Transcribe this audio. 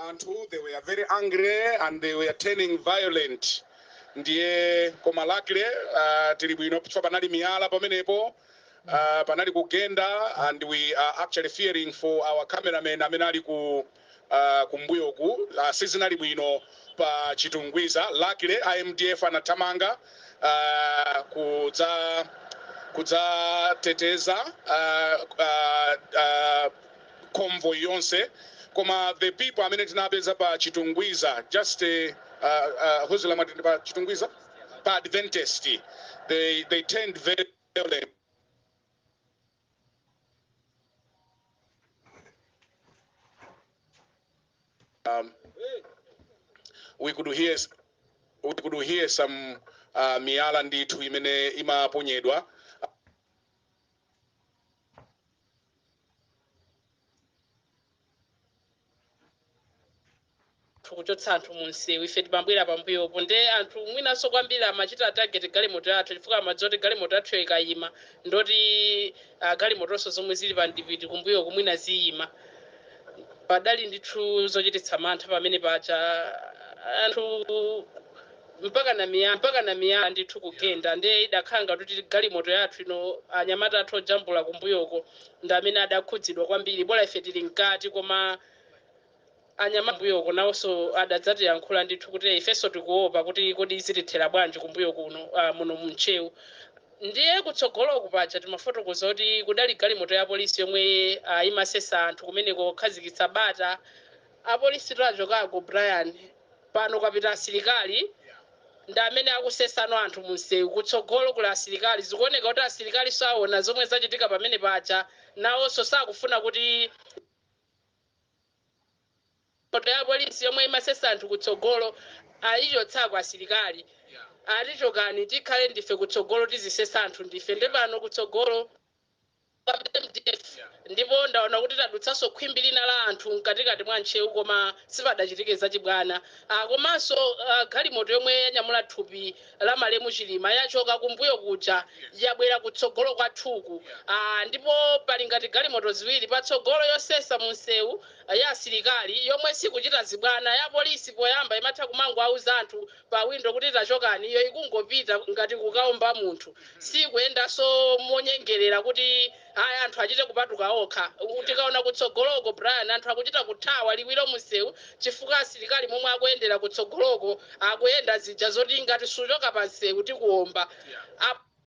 Anthu, they were very angry and they were turning violent. Ndiye koma luckily tili bwino pfa panali miyala pamenepo panali kugenda, and we are actually fearing for our cameraman amene ali ku kumbuyoku sizinali bwino pa Chitungwiza. Luckily IMDF anatamanga kudzateteza convoy yonse. Koma the people amene tinapeza pa Chitungwiza, just who's la pa Chitungwiza pa Adventist, they turned very violent. We could hear some miyala ndithu imene imaponyedwa. Kuchotsa anthu munsewu ife timabwera pambuyopo nde anthu mwinaso kwambiri amachita target galimoto yathu chifukwa amadzoti galimoto yathu ikayima ndoti galimotonso zomwe zili pa ndipiti kumbuyo kumwina ziyima. Padali ndithu zochititsa mantha pamene pacha anthu mpaka na miyala ndithu kugenda nde idakhala kuti galimoto yathu ino anyamata athu ojambula kumbuyoko ndi amene adakhudzidwa kwambiri. Bola ife tili mkati koma anyamabuyoko nawonso adadzatiyankhula ndithu kuti ifenso tikuopa kuti kodi zitithera bwanji kumbuyo kuno muno mumchewu. Ndiye kutsogoloku pacha timafotokoza kuti kudali galimoto ya polisi yomwe imasesa anthu kumeneko kukhazikitsa bata. Apolisi tachokago Brian pano kapita asilikali ndi amene akusesano anthu munsewu. Kutsogolo kula asilikali zikuoneka kuti asilikali saona zomwe zachitika pamene pacha nawonso sakufuna kuti ya polisi yomwe imasesa anthu kutsogolo alichotsako asilikali atichokani tikhale ndife kutsogolo tizisesa anthu ndife ndi pano kutsogolo ndipo ndaona kuti tadutsanso khwimbi lina la anthu mkatikati mwa ntchewu koma sipadachitike zachibwana. Komanso galimoto yomwe yanyamula thupi la Malemu Chilima yachoka kumbuyo kuja yabwera kutsogolo kwathuku. Ndipo pali ngati galimoto ziwiri patsogolo yosesa munsewu ya asilikali yomwe sikuchita zibwana. Ya polisi poyamba imatha kumango auza anthu pa windo kuti tachokani, iyo ikungopita ngati kukaomba munthu sikuyendanso monyengerera kuti aya anthu achite kupatuka okha. Tikaona kutsogoloko Brian anthu akuchita kuthawa liwiro munsewu chifukwa asilikali momwe akuyendera kutsogoloko akuyenda zija zoti ngati suchoka pa nsewu tikuomba.